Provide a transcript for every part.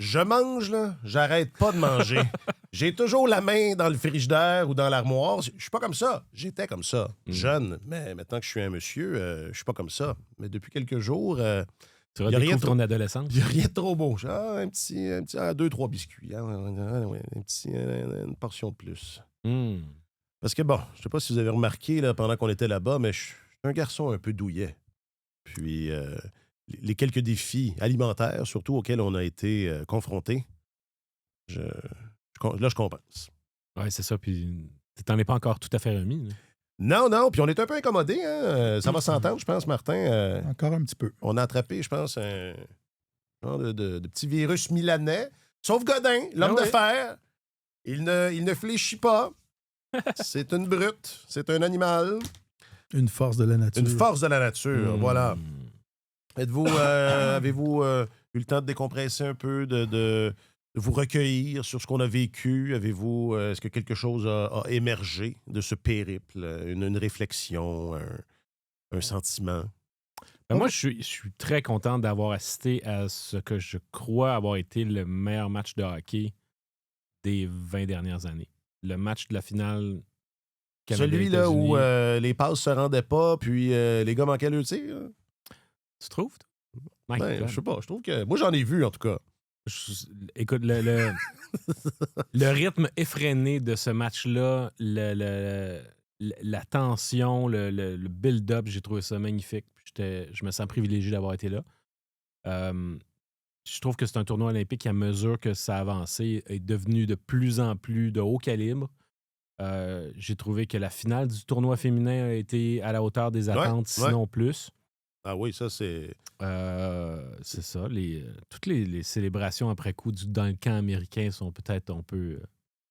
Je mange, là, j'arrête pas de manger. J'ai toujours la main dans le frigidaire ou dans l'armoire. Je suis pas comme ça. J'étais comme ça, jeune. Mais maintenant que je suis un monsieur, je suis pas comme ça. Mais depuis quelques jours, Tu y a rien redécouvres de ton adolescence. il n'y a rien de trop beau. Un petit 2-3 biscuits. Une portion de plus. Parce que bon, je sais pas si vous avez remarqué là, pendant qu'on était là-bas, mais je suis un garçon un peu douillet. Puis les quelques défis alimentaires, surtout auxquels on a été confrontés, là, je compense. Oui, c'est ça. Puis t'en es pas encore tout à fait remis. Là. Non, puis on est un peu incommodé. Hein? Ça va s'entendre, je pense, Martin. Encore un petit peu. On a attrapé, je pense, un genre de petit virus milanais. Sauf Godin, l'homme de fer. Il ne fléchit pas. C'est une brute. C'est un animal. Une force de la nature. Une force de la nature, voilà. Avez-vous eu le temps de décompresser un peu, de vous recueillir sur ce qu'on a vécu? Est-ce que quelque chose a émergé de ce périple? Une réflexion, un sentiment? Ben moi, je suis très content d'avoir assisté à ce que je crois avoir été le meilleur match de hockey des 20 dernières années. Le match de la finale Celui là où les passes se rendaient pas, puis les gars manquaient le tir? Tu trouves? Ben, je sais pas. Je trouve que. Moi, j'en ai vu, en tout cas. Écoute, le rythme effréné de ce match-là, la tension, le build-up, j'ai trouvé ça magnifique. Je me sens privilégié d'avoir été là. Je trouve que c'est un tournoi olympique qui, à mesure que ça a avancé, est devenu de plus en plus de haut calibre. J'ai trouvé que la finale du tournoi féminin a été à la hauteur des attentes, sinon plus. Ah oui, ça, c'est... c'est ça. Toutes les célébrations après coup dans le camp américain sont peut-être un peu...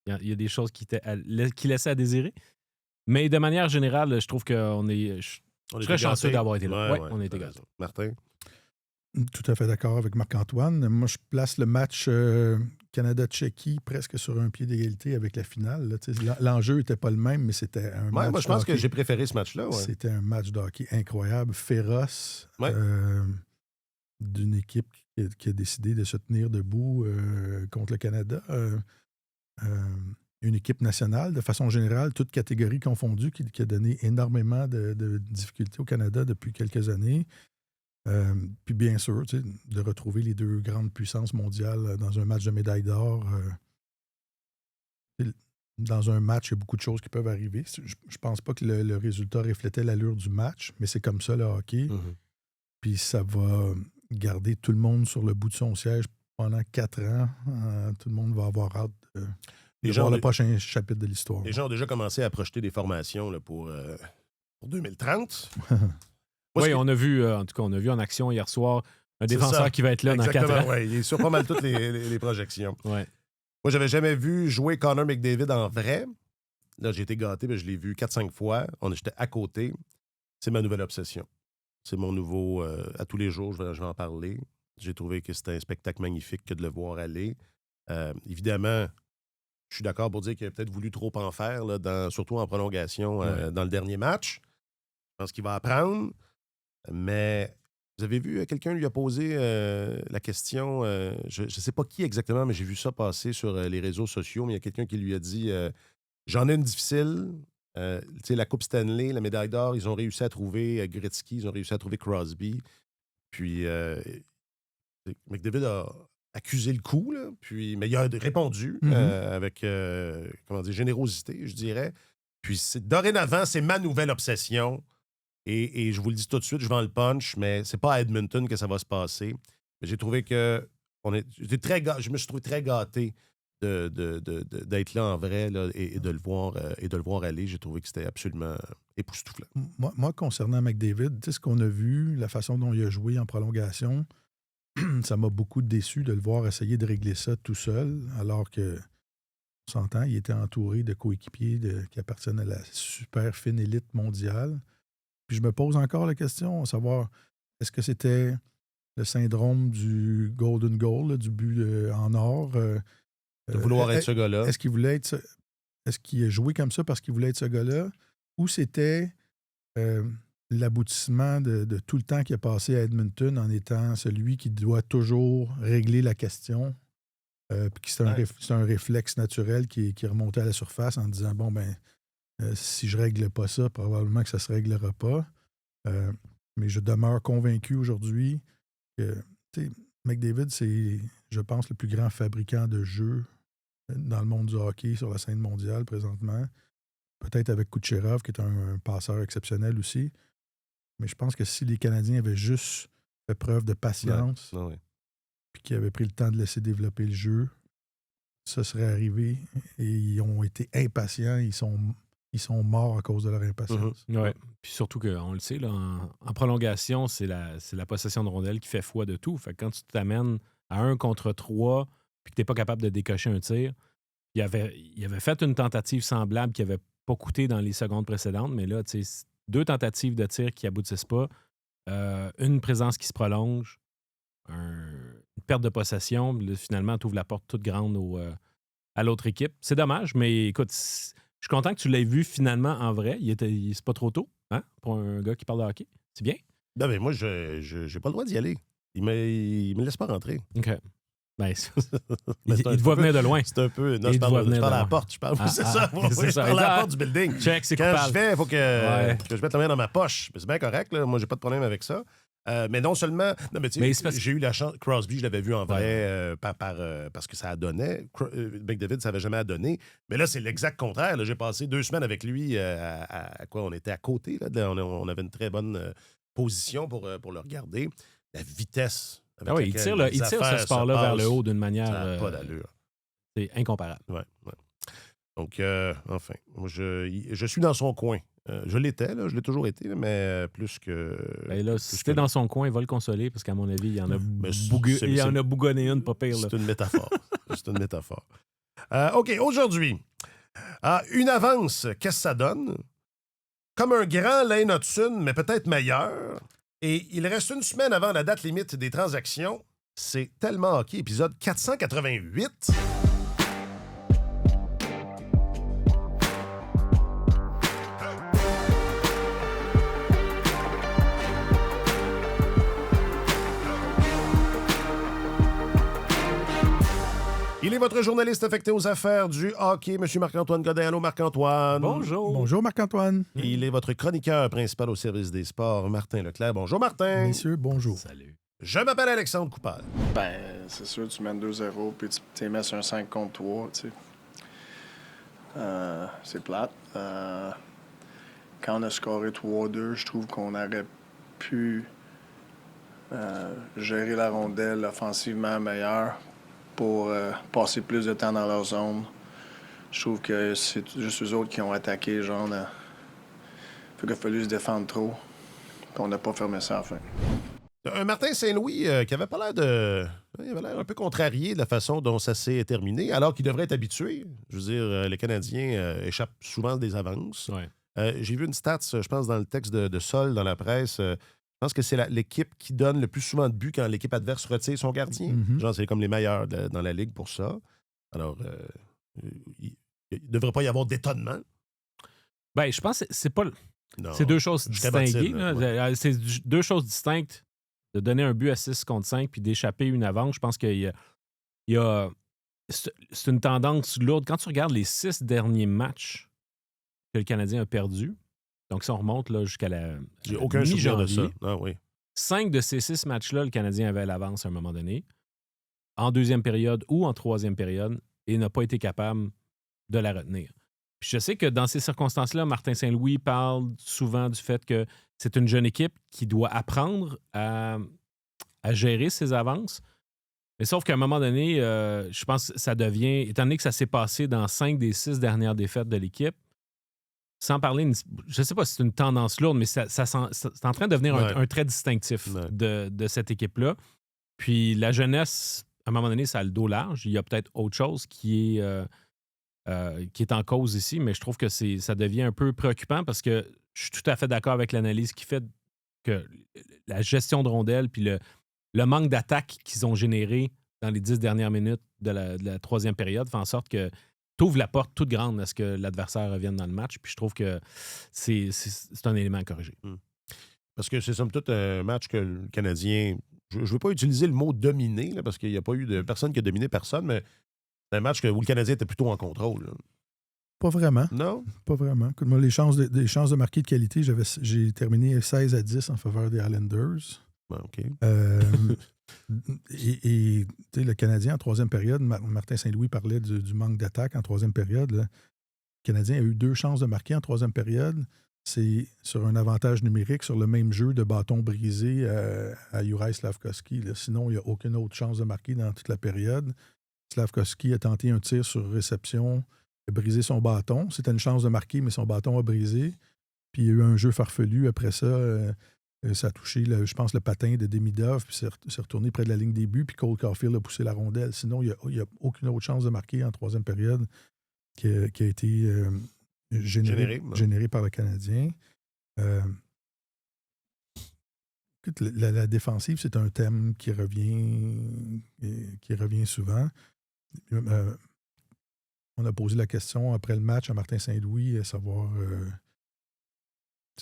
Il y a des choses qui laissaient à désirer. Mais de manière générale, je trouve qu'on est... Je suis très chanceux d'avoir été là. Oui, on a été gâtés. Martin? Tout à fait d'accord avec Marc-Antoine. Moi, je place le match Canada-Tchéquie presque sur un pied d'égalité avec la finale. L'enjeu n'était pas le même, mais c'était un match. Moi, je pense que j'ai préféré ce match-là. Ouais. C'était un match de hockey incroyable, féroce, d'une équipe qui a décidé de se tenir debout contre le Canada. Une équipe nationale, de façon générale, toutes catégories confondues, qui a donné énormément de difficultés au Canada depuis quelques années. Puis bien sûr, de retrouver les deux grandes puissances mondiales dans un match de médaille d'or. Dans un match, il y a beaucoup de choses qui peuvent arriver. Je pense pas que le résultat reflétait l'allure du match, mais c'est comme ça le hockey. Mm-hmm. Puis ça va garder tout le monde sur le bout de son siège pendant 4 ans. Tout le monde va avoir hâte de voir le prochain chapitre de l'histoire. Les gens ont déjà commencé à projeter des formations là, pour 2030. Oui, on a vu en action hier soir un défenseur qui va être là dans 4 ans. Oui, il est sur pas mal toutes les projections. Ouais. Moi, j'avais jamais vu jouer Connor McDavid en vrai. Là, j'ai été gâté, mais je l'ai vu 4-5 fois. J'étais à côté. C'est ma nouvelle obsession. C'est mon nouveau... à tous les jours, je vais en parler. J'ai trouvé que c'était un spectacle magnifique que de le voir aller. Évidemment, je suis d'accord pour dire qu'il a peut-être voulu trop en faire, là, surtout en prolongation dans le dernier match. Je pense qu'il va apprendre. Mais vous avez vu, quelqu'un lui a posé la question, je ne sais pas qui exactement, mais j'ai vu ça passer sur les réseaux sociaux, mais il y a quelqu'un qui lui a dit j'en ai une difficile. La Coupe Stanley, la médaille d'or, ils ont réussi à trouver Gretzky, ils ont réussi à trouver Crosby. Puis McDavid a accusé le coup, là, mais il a répondu avec générosité, je dirais. Puis dorénavant, c'est ma nouvelle obsession. Et je vous le dis tout de suite, je vends le punch, mais c'est pas à Edmonton que ça va se passer. Mais j'ai trouvé que je me suis trouvé très gâté d'être là en vrai là, et de le voir aller. J'ai trouvé que c'était absolument époustouflant. Moi, concernant McDavid, ce qu'on a vu, la façon dont il a joué en prolongation, ça m'a beaucoup déçu de le voir essayer de régler ça tout seul, alors que, on s'entend, il était entouré de coéquipiers qui appartiennent à la super fine élite mondiale. Puis je me pose encore la question, à savoir, est-ce que c'était le syndrome du golden goal, là, du but en or? De vouloir être ce gars-là. Est-ce qu'il a joué comme ça parce qu'il voulait être ce gars-là? Ou c'était l'aboutissement de tout le temps qu'il a passé à Edmonton en étant celui qui doit toujours régler la question Puis c'est un réflexe naturel qui est remonté à la surface en disant, bon, ben, si je ne règle pas ça, probablement que ça ne se réglera pas. Mais je demeure convaincu aujourd'hui que McDavid, c'est, je pense, le plus grand fabricant de jeux dans le monde du hockey sur la scène mondiale présentement. Peut-être avec Kucherov, qui est un passeur exceptionnel aussi. Mais je pense que si les Canadiens avaient juste fait preuve de patience, puis qu'ils avaient pris le temps de laisser développer le jeu, ça serait arrivé. Et ils ont été impatients. Ils sont morts à cause de leur impatience. Ouais. Puis surtout qu'on le sait, là, en prolongation, c'est la possession de rondelle qui fait foi de tout. Fait que quand tu t'amènes à 1 contre 3 puis que tu n'es pas capable de décocher un tir, il avait fait une tentative semblable qui n'avait pas coûté dans les secondes précédentes, mais là, 2 tentatives de tir qui aboutissent pas, une présence qui se prolonge, une perte de possession, là, finalement, tu ouvres la porte toute grande à l'autre équipe. C'est dommage, mais écoute, je suis content que tu l'aies vu finalement en vrai. C'est pas trop tôt, hein, pour un gars qui parle de hockey. C'est bien. Non, mais moi, j'ai pas le droit d'y aller. Il me laisse pas rentrer. OK. Ben, il te voit venir de loin. C'est un peu... Non, je parle à la porte. C'est ça. Je parle à la porte du building. Check, c'est Quand coupable. je vais, il faut que je mette la main dans ma poche. C'est bien correct. Là. Moi, j'ai pas de problème avec ça. Mais non seulement... Non, mais tu sais, j'ai eu la chance... Crosby, je l'avais vu en vrai parce que ça a donné. McDavid, ça n'avait jamais donné. Mais là, c'est l'exact contraire. Là. J'ai passé 2 semaines avec lui à quoi? On était à côté. Là. On avait une très bonne position pour le regarder. La vitesse... il tire ce sport-là vers le haut d'une manière... Ça n'a pas d'allure. C'est incomparable. Ouais. Donc, enfin, moi, je suis dans son coin. Je l'étais, là, je l'ai toujours été, mais plus que... Ben là, si t'es dans son coin, il va le consoler, parce qu'à mon avis, il y en a bougonné une, pas pire. Là. C'est une métaphore. C'est une métaphore. OK, aujourd'hui, une avance, qu'est-ce que ça donne? Comme un grand Lane Hutson, mais peut-être meilleur. Et il reste une semaine avant la date limite des transactions. C'est tellement hockey, épisode 488. Il est votre journaliste affecté aux affaires du hockey, M. Marc-Antoine Godin. Allô, Marc-Antoine. Bonjour. Bonjour, Marc-Antoine. Il est votre chroniqueur principal au service des sports, Martin Leclerc. Bonjour, Martin. Messieurs, bonjour. Salut. Je m'appelle Alexandre Coupal. Ben, c'est sûr, tu mènes 2-0, puis tu t'es mis sur un 5 contre 3, tu sais. C'est plate. Quand on a scoré 3-2, je trouve qu'on aurait pu gérer la rondelle offensivement meilleure pour passer plus de temps dans leur zone. Je trouve que c'est juste eux autres qui ont attaqué, genre. Fait qu'il a fallu se défendre trop. Puis on n'a pas fermé ça à la fin. Un Martin Saint-Louis qui avait pas l'air de... Il avait l'air un peu contrarié de la façon dont ça s'est terminé, alors qu'il devrait être habitué. Je veux dire, les Canadiens échappent souvent des avances. Ouais. J'ai vu une stat, je pense, dans le texte de Sol, dans la presse. Je pense que c'est l'équipe qui donne le plus souvent de buts quand l'équipe adverse retire son gardien. Mm-hmm. Genre, c'est comme les meilleurs dans la Ligue pour ça. Alors, il ne devrait pas y avoir d'étonnement. Ben, je pense que c'est pas... Non. C'est 2 choses distinguées. Ouais. C'est 2 choses distinctes de donner un but à 6 contre 5 puis d'échapper une avance. Je pense qu'il y a... C'est une tendance lourde. Quand tu regardes les 6 derniers matchs que le Canadien a perdus, donc si on remonte là, jusqu'à la J'ai aucun souvenir de ça. mi-janvier, Ah, oui. 5 de ces 6 matchs-là, le Canadien avait l'avance à un moment donné, en deuxième période ou en troisième période, et n'a pas été capable de la retenir. Puis je sais que dans ces circonstances-là, Martin Saint-Louis parle souvent du fait que c'est une jeune équipe qui doit apprendre à gérer ses avances. Mais sauf qu'à un moment donné, je pense que ça devient, étant donné que ça s'est passé dans 5 des 6 dernières défaites de l'équipe, sans parler, je ne sais pas si c'est une tendance lourde, mais c'est en train de devenir un trait distinctif de cette équipe-là. Puis la jeunesse, à un moment donné, ça a le dos large. Il y a peut-être autre chose qui est en cause ici, mais je trouve que ça devient un peu préoccupant parce que je suis tout à fait d'accord avec l'analyse qui fait que la gestion de rondelles puis le manque d'attaque qu'ils ont généré dans les 10 dernières minutes de la troisième période fait en sorte que tu ouvres la porte toute grande à ce que l'adversaire revienne dans le match. Puis je trouve que c'est un élément à corriger. Parce que c'est somme toute un match que le Canadien je ne veux pas utiliser le mot dominer, là, parce qu'il n'y a pas eu de personne qui a dominé personne, mais c'est un match où le Canadien était plutôt en contrôle. Là. Pas vraiment. Non? Pas vraiment. Écoute, moi, les chances de marquer de qualité, j'ai terminé 16-10 en faveur des Islanders. Bon, OK. Et le Canadien, en troisième période, Martin Saint-Louis parlait du manque d'attaque en troisième période. Là. Le Canadien a eu 2 chances de marquer en troisième période. C'est sur un avantage numérique, sur le même jeu de bâton brisé à Juraj Slafkovský. Là. Sinon, il n'y a aucune autre chance de marquer dans toute la période. Slafkovský a tenté un tir sur réception, a brisé son bâton. C'était une chance de marquer, mais son bâton a brisé. Puis il y a eu un jeu farfelu après ça. Ça a touché, je pense, le patin de Demidov, puis c'est retourné près de la ligne des buts, puis Cole Caulfield a poussé la rondelle. Sinon, il n'y a aucune autre chance de marquer en troisième période qui a été générée par le Canadien. Écoute, la défensive, c'est un thème qui revient souvent. On a posé la question après le match à Martin Saint-Louis, à savoir...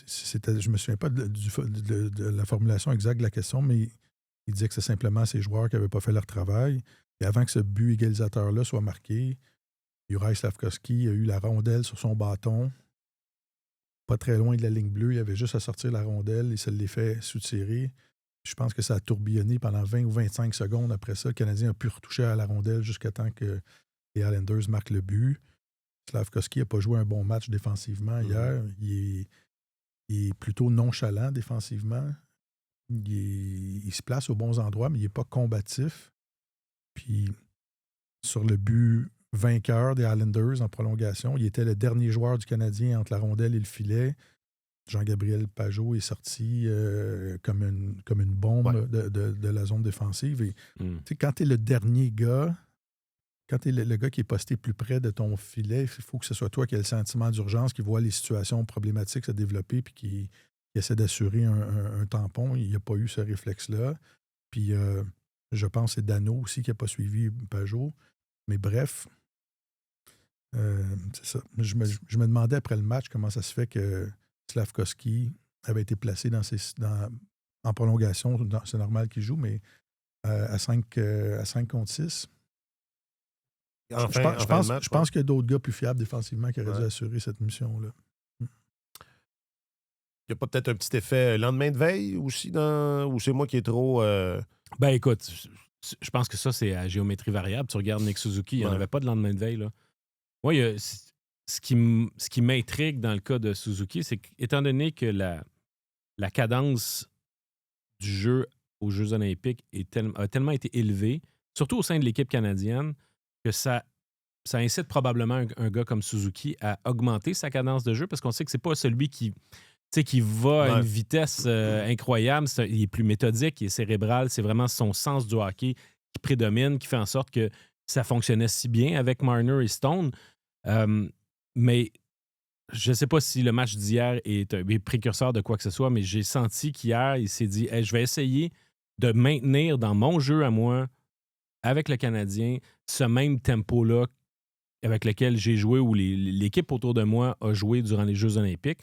je ne me souviens pas de la formulation exacte de la question, mais il disait que c'est simplement ces joueurs qui n'avaient pas fait leur travail. Et avant que ce but égalisateur-là soit marqué, Juraj Slafkovský a eu la rondelle sur son bâton, pas très loin de la ligne bleue. Il avait juste à sortir la rondelle et ça l'est fait soutirer. Je pense que ça a tourbillonné pendant 20 ou 25 secondes. Après ça, le Canadien a pu retoucher à la rondelle jusqu'à temps que les Islanders marquent le but. Slafkovský n'a pas joué un bon match défensivement hier. Il est plutôt nonchalant défensivement. Il se place aux bons endroits, mais il n'est pas combatif. Puis, sur le but vainqueur des Islanders en prolongation, il était le dernier joueur du Canadien entre la rondelle et le filet. Jean-Gabriel Pageau est sorti comme une bombe de la zone défensive. Et, quand tu es le dernier gars, quand tu es le gars qui est posté plus près de ton filet, il faut que ce soit toi qui ait le sentiment d'urgence, qui voit les situations problématiques se développer puis qui essaie d'assurer un tampon. Il n'y a pas eu ce réflexe-là. Puis je pense que c'est Dano aussi qui n'a pas suivi Pageau. Mais bref, c'est ça. Je me demandais après le match comment ça se fait que Slafkovský avait été placé en prolongation. C'est normal qu'il joue, mais à 5 contre 6. Je pense qu'il y a d'autres gars plus fiables défensivement qui auraient dû assurer cette mission-là. Il n'y a pas peut-être un petit effet lendemain de veille aussi, ou c'est moi qui est trop... Ben écoute, je pense que ça, c'est à géométrie variable. Tu regardes Nick Suzuki, il n'y en avait pas de lendemain de veille. Là. Moi, ce qui m'intrigue dans le cas de Suzuki, c'est qu'étant donné que la cadence du jeu aux Jeux olympiques a tellement été élevée, surtout au sein de l'équipe canadienne, que ça incite probablement un gars comme Suzuki à augmenter sa cadence de jeu parce qu'on sait que c'est pas celui qui va à une vitesse incroyable. Il est plus méthodique, il est cérébral. C'est vraiment son sens du hockey qui prédomine, qui fait en sorte que ça fonctionnait si bien avec Marner et Stone. Mais je ne sais pas si le match d'hier est un précurseur de quoi que ce soit, mais j'ai senti qu'hier, il s'est dit hey, je vais essayer de maintenir dans mon jeu à moi, avec le Canadien, ce même tempo-là avec lequel j'ai joué ou l'équipe autour de moi a joué durant les Jeux olympiques.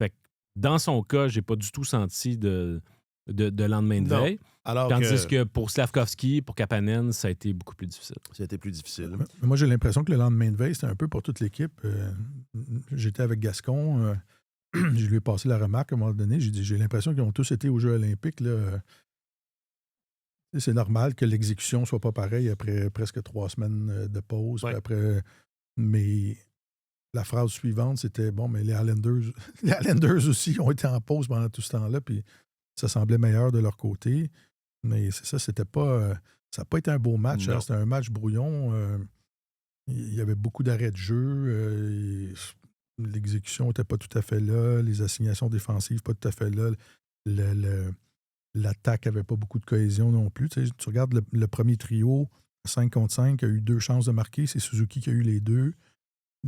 Fait que dans son cas, j'ai pas du tout senti de lendemain de veille. Tandis que pour Slafkovský, pour Kapanen, ça a été beaucoup plus difficile. Ça a été plus difficile. Moi, j'ai l'impression que le lendemain de veille, c'était un peu pour toute l'équipe. J'étais avec Gascon. Je lui ai passé la remarque à un moment donné. J'ai dit, j'ai l'impression qu'ils ont tous été aux Jeux olympiques. Là. C'est normal que l'exécution ne soit pas pareille après presque 3 semaines de pause. Mais la phrase suivante, c'était bon, mais les Islanders aussi ont été en pause pendant tout ce temps-là, puis ça semblait meilleur de leur côté. Mais c'est ça, c'était pas. Ça n'a pas été un beau match. Hein, c'était un match brouillon. Il y avait beaucoup d'arrêts de jeu. L'exécution n'était pas tout à fait là. Les assignations défensives, pas tout à fait là. L'attaque n'avait pas beaucoup de cohésion non plus. Tu regardes le premier trio, 5 contre 5, a eu 2 chances de marquer. C'est Suzuki qui a eu les 2.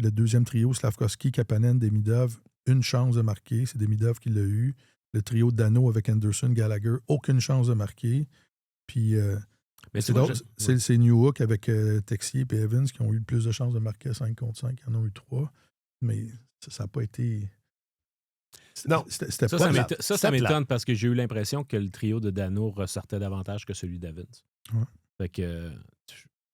Le deuxième trio, Slafkovský, Kapanen, Demidov, 1 chance de marquer. C'est Demidov qui l'a eu. Le trio Dano avec Anderson, Gallagher, aucune chance de marquer. Puis c'est New Hook avec Texier et Evans qui ont eu plus de chances de marquer à 5 contre 5. Ils en ont eu 3. Mais ça n'a pas été... Non. C'était Ça, pas ça m'étonne parce que j'ai eu l'impression que le trio de Dano ressortait davantage que celui d'Evans. Ouais. Fait que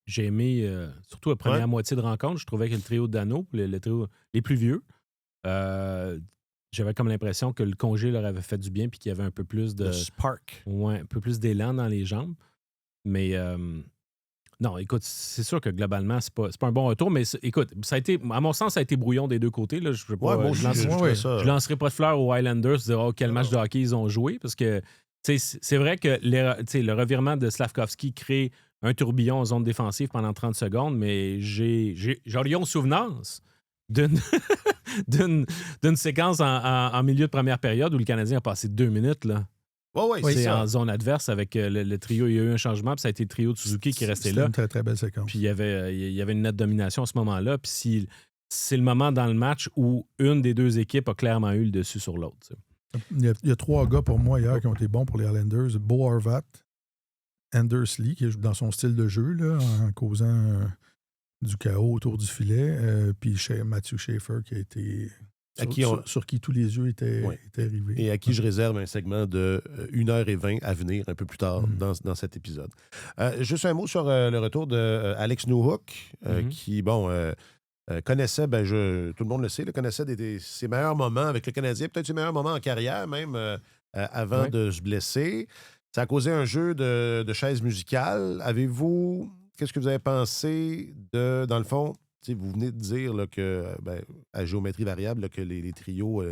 j'ai aimé, surtout la première moitié de rencontre, je trouvais que le trio de Dano, le trio les plus vieux, j'avais comme l'impression que le congé leur avait fait du bien puis qu'il y avait un peu plus de spark. Ouais, un peu plus d'élan dans les jambes. Mais non, écoute, c'est sûr que globalement, c'est pas un bon retour, mais écoute, ça a été, à mon sens, ça a été brouillon des deux côtés. Là. Je lancerai pas de fleurs aux Highlanders, dire quel match de hockey ils ont joué, parce que c'est vrai que le revirement de Slavkovski crée un tourbillon en zone défensive pendant 30 secondes, mais j'aurais souvenance d'une séquence en milieu de première période où le Canadien a passé 2 minutes, là. C'est en zone adverse avec le trio. Il y a eu un changement, puis ça a été le trio de Suzuki qui est resté là. C'était une très, très belle séquence. Puis il y avait une nette domination à ce moment-là. Puis c'est le moment dans le match où une des deux équipes a clairement eu le dessus sur l'autre. Tu sais. Il y a 3 gars pour moi hier qui ont été bons pour les Islanders. Bo Horvat, Anders Lee, qui joue dans son style de jeu, là, en causant du chaos autour du filet. Puis Matthew Schaefer qui a été... Sur qui tous les yeux étaient rivés. Et à qui je réserve un segment de 1h20 à venir un peu plus tard dans cet épisode. Juste un mot sur le retour d'Alex Newhook, qui, connaissait, tout le monde le sait, connaissait ses meilleurs moments avec le Canadien, peut-être ses meilleurs moments en carrière même, avant de se blesser. Ça a causé un jeu de chaises musicales. Qu'est-ce que vous avez pensé dans le fond... Vous venez de dire là, que, à géométrie variable, là, que les trios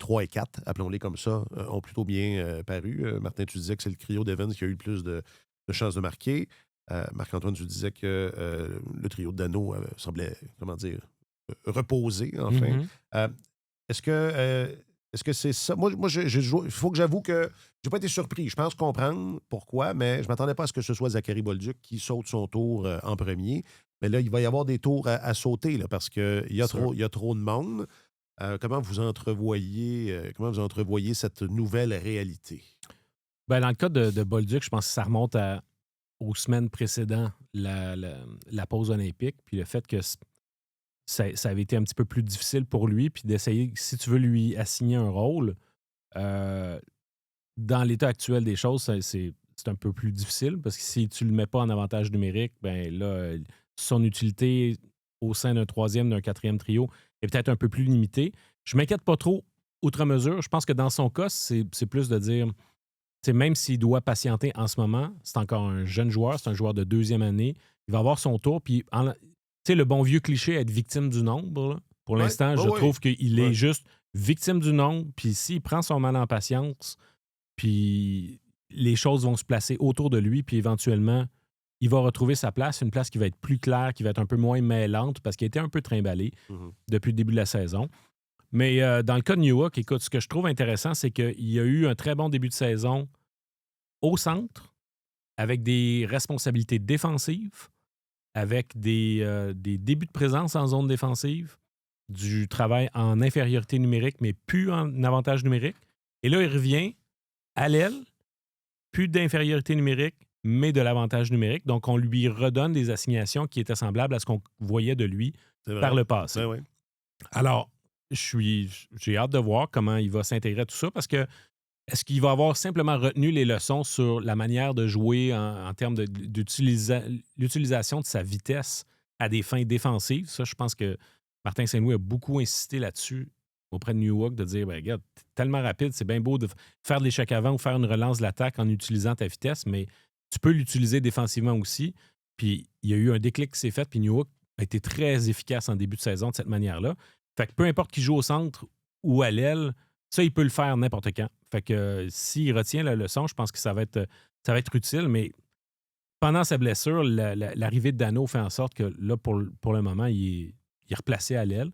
3 et 4, appelons-les comme ça, ont plutôt bien paru. Martin, tu disais que c'est le trio d'Evans qui a eu le plus de chances de marquer. Marc-Antoine, tu disais que le trio de Dano semblait, reposé, enfin. Est-ce que c'est ça? Moi il faut que j'avoue que j'ai pas été surpris. Je pense comprendre pourquoi, mais je ne m'attendais pas à ce que ce soit Zachary Bolduc qui saute son tour en premier. Mais là, il va y avoir des tours à sauter là, parce qu'il y a trop de monde. Comment vous entrevoyez cette nouvelle réalité? Dans le cas de Bolduc, je pense que ça remonte aux semaines précédentes la pause olympique, puis le fait que ça avait été un petit peu plus difficile pour lui, puis d'essayer, si tu veux lui assigner un rôle, dans l'état actuel des choses, c'est un peu plus difficile, parce que si tu ne le mets pas en avantage numérique, là, son utilité au sein d'un troisième, d'un quatrième trio est peut-être un peu plus limitée. Je ne m'inquiète pas trop outre mesure. Je pense que dans son cas, c'est plus de dire, même s'il doit patienter en ce moment, c'est encore un jeune joueur, c'est un joueur de 2e année, il va avoir son tour, puis le bon vieux cliché, être victime du nombre, là, pour l'instant, je trouve qu'il est juste victime du nombre, puis s'il prend son mal en patience, puis les choses vont se placer autour de lui, puis éventuellement, il va retrouver sa place, une place qui va être plus claire, qui va être un peu moins mêlante, parce qu'il a été un peu trimballé depuis le début de la saison. Mais dans le cas de Newhook, écoute, ce que je trouve intéressant, c'est qu'il y a eu un très bon début de saison au centre, avec des responsabilités défensives, avec des débuts de présence en zone défensive, du travail en infériorité numérique, mais plus en avantage numérique. Et là, il revient à l'aile, plus d'infériorité numérique, mais de l'avantage numérique. Donc, on lui redonne des assignations qui étaient semblables à ce qu'on voyait de lui par le passé. Oui. Alors, j'ai hâte de voir comment il va s'intégrer à tout ça, parce que est-ce qu'il va avoir simplement retenu les leçons sur la manière de jouer en termes d'utilisation de sa vitesse à des fins défensives? Ça, je pense que Martin Saint-Louis a beaucoup insisté là-dessus auprès de Newhook, de dire, regarde, t'es tellement rapide, c'est bien beau de faire de l'échec avant ou faire une relance de l'attaque en utilisant ta vitesse, mais tu peux l'utiliser défensivement aussi. Puis il y a eu un déclic qui s'est fait, puis Newhook a été très efficace en début de saison de cette manière-là. Fait que peu importe qui joue au centre ou à l'aile, ça, il peut le faire n'importe quand. Fait que s'il retient la leçon, je pense que ça va être utile, mais pendant sa blessure, l'arrivée de Dano fait en sorte que là, pour le moment, il est replacé à l'aile.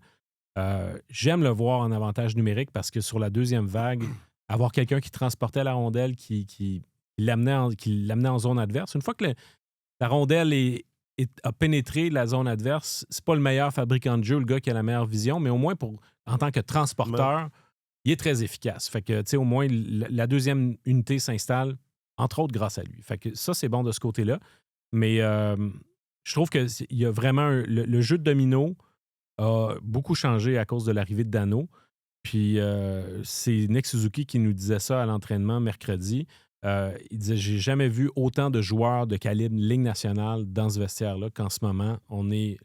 J'aime le voir en avantage numérique parce que sur la deuxième vague, avoir quelqu'un qui transportait la rondelle, qui l'amenait en zone adverse, une fois que la rondelle a pénétré la zone adverse, c'est pas le meilleur fabricant de jeu, le gars qui a la meilleure vision, mais au moins en tant que transporteur, il est très efficace. Fait que, tu sais, au moins, la deuxième unité s'installe, entre autres, grâce à lui. Fait que ça, c'est bon de ce côté-là. Mais je trouve qu'il y a vraiment... Le jeu de domino a beaucoup changé à cause de l'arrivée de Dano. Puis c'est Nick Suzuki qui nous disait ça à l'entraînement mercredi. Il disait, j'ai jamais vu autant de joueurs de calibre Ligue nationale dans ce vestiaire-là qu'en ce moment.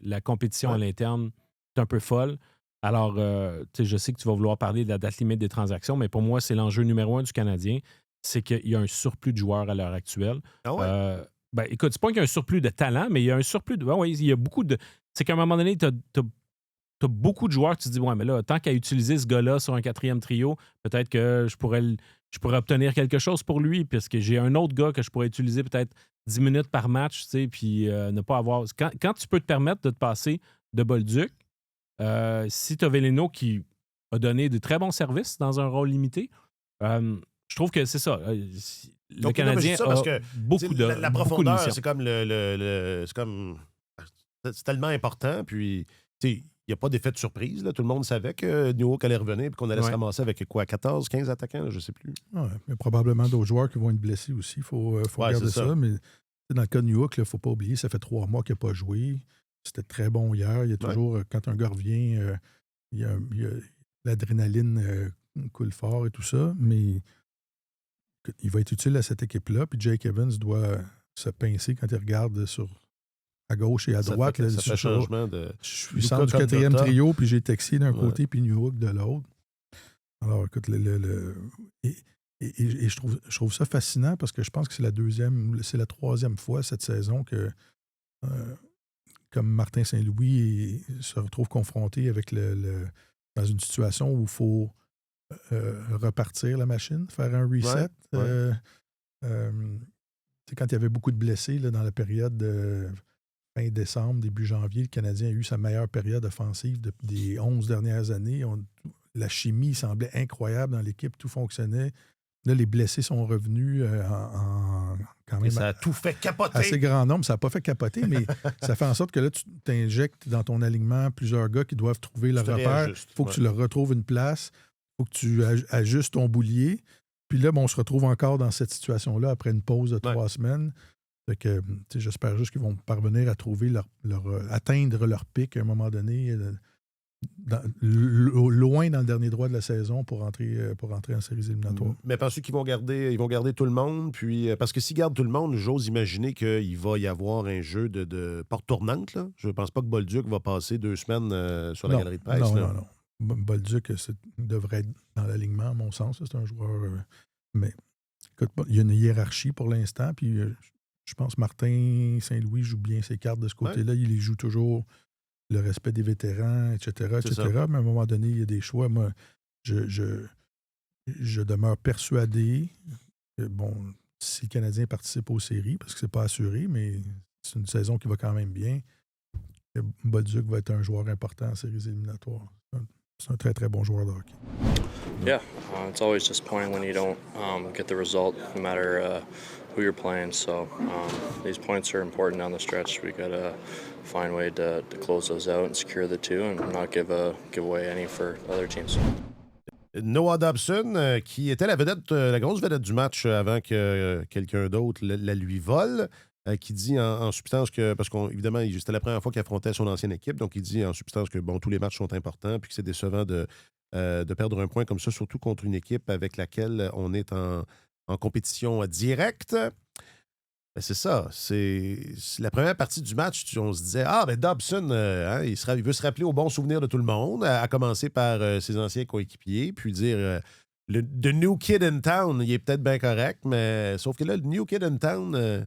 La compétition à l'interne est un peu folle. Alors, je sais que tu vas vouloir parler de la date limite des transactions, mais pour moi, c'est l'enjeu numéro 1 du Canadien, c'est qu'il y a un surplus de joueurs à l'heure actuelle. Ah ouais? Écoute, c'est pas qu'il y a un surplus de talent, mais il y a un surplus de... Ouais, il y a beaucoup de... C'est qu'à un moment donné, t'as beaucoup de joueurs que tu te dis, ouais, mais là, tant qu'à utiliser ce gars-là sur un 4e trio, peut-être que je pourrais obtenir quelque chose pour lui, parce que j'ai un autre gars que je pourrais utiliser peut-être 10 minutes par match, tu sais, puis ne pas avoir... Quand tu peux te permettre de te passer de Bolduc, si tu as Veleno qui a donné de très bons services dans un rôle limité, je trouve que c'est ça. Le Donc, Canadien ça parce a que, beaucoup de la beaucoup de profondeur, missions. c'est comme c'est comme... C'est tellement important, puis il n'y a pas d'effet de surprise. Là. Tout le monde savait que New York allait revenir et qu'on allait se ramasser avec quoi, 14, 15 attaquants, là, je ne sais plus. Ouais, mais probablement d'autres joueurs qui vont être blessés aussi. Il faut regarder ça. Mais dans le cas de New York, il ne faut pas oublier, ça fait 3 mois qu'il n'a pas joué. C'était très bon hier. Il y a toujours, quand un gars revient, il y a l'adrénaline coule fort et tout ça. Mais il va être utile à cette équipe-là. Puis Jake Evans doit se pincer quand il regarde à gauche et à droite. Ça fait changement de... Je suis centre du 4e trio, puis j'ai Texier d'un côté, puis New York de l'autre. Alors, écoute, et je trouve ça fascinant parce que je pense que c'est la 3e fois cette saison que, comme Martin Saint-Louis se retrouve confronté avec dans une situation où il faut repartir la machine, faire un reset. Quand il y avait beaucoup de blessés là, dans la période de fin décembre, début janvier, le Canadien a eu sa meilleure période offensive des 11 dernières années. La chimie semblait incroyable dans l'équipe, tout fonctionnait. Là, les blessés sont revenus quand même. Ça a tout fait capoter. Assez grand nombre. Ça n'a pas fait capoter, mais ça fait en sorte que là, tu t'injectes dans ton alignement plusieurs gars qui doivent trouver leur repère. Il faut que tu leur retrouves une place. Il faut que tu ajustes ton boulier. Puis là, on se retrouve encore dans cette situation-là après une pause de 3 semaines. Fait que, j'espère juste qu'ils vont parvenir à trouver atteindre leur pic à un moment donné, loin dans le dernier droit de la saison pour entrer en séries éliminatoires. Mais penses-tu qu'ils vont garder tout le monde? Puis, parce que s'ils gardent tout le monde, j'ose imaginer qu'il va y avoir un jeu de porte tournante. Là. Je ne pense pas que Bolduc va passer 2 semaines sur la galerie de presse. Non. Bolduc devrait être dans l'alignement, à mon sens. C'est un joueur... mais écoute, il y a une hiérarchie pour l'instant, puis... je pense que Martin Saint-Louis joue bien ses cartes de ce côté-là. Il les joue toujours, le respect des vétérans, etc. Mais à un moment donné, il y a des choix. Moi, je demeure persuadé que, si le Canadien participe aux séries, parce que c'est pas assuré, mais c'est une saison qui va quand même bien, Bolduc va être un joueur important en séries éliminatoires. C'est un très, très bon joueur de hockey. Yeah, it's always disappointing when you don't get the result, no matter who you're playing. So these points are important down the stretch. We got to find a way to close those out and secure the 2 and not give away any for other teams. Noah Dobson, qui était la grosse vedette du match avant que quelqu'un d'autre la lui vole, qui dit en substance que, parce qu'évidemment, c'était la première fois qu'il affrontait son ancienne équipe, donc il dit en substance que tous les matchs sont importants, puis que c'est décevant de perdre un point comme ça, surtout contre une équipe avec laquelle on est en compétition directe. Ben c'est ça. C'est la première partie du match, on se disait, Dobson, il veut se rappeler au bon souvenir de tout le monde, à commencer par ses anciens coéquipiers, puis dire the new kid in town, il est peut-être bien correct, mais sauf que là, le new kid in town,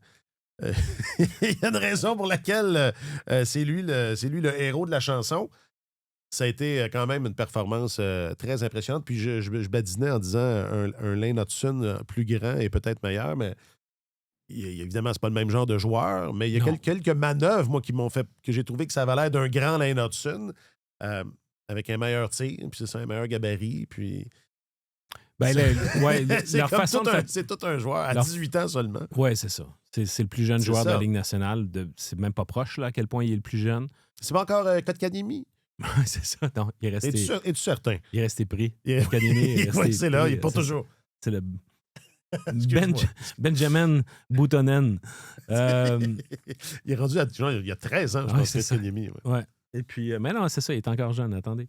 il y a une raison pour laquelle c'est lui le héros de la chanson. Ça a été quand même une performance très impressionnante. Puis je badinais en disant un Lane Hudson plus grand et peut-être meilleur, mais évidemment, c'est pas le même genre de joueur. Mais il y a quelques manœuvres, moi, qui m'ont fait que j'ai trouvé que ça avait l'air d'un grand Lane Hudson avec un meilleur tir, puis c'est ça, un meilleur gabarit. Puis. C'est tout un joueur à 18 ans seulement. Oui, c'est ça. C'est le plus jeune joueur de la Ligue nationale. C'est même pas proche là, à quel point il est le plus jeune. C'est pas encore Kotkaniemi? C'est ça. Non, il est resté. Es-tu certain? Il est resté pris. Oui, c'est là, il est pas toujours. C'est le Benjamin Boutonen. Il est rendu il y a 13 ans, je pense, Kotkaniemi. Ouais. Et puis, mais non, c'est ça, il est encore jeune, attendez.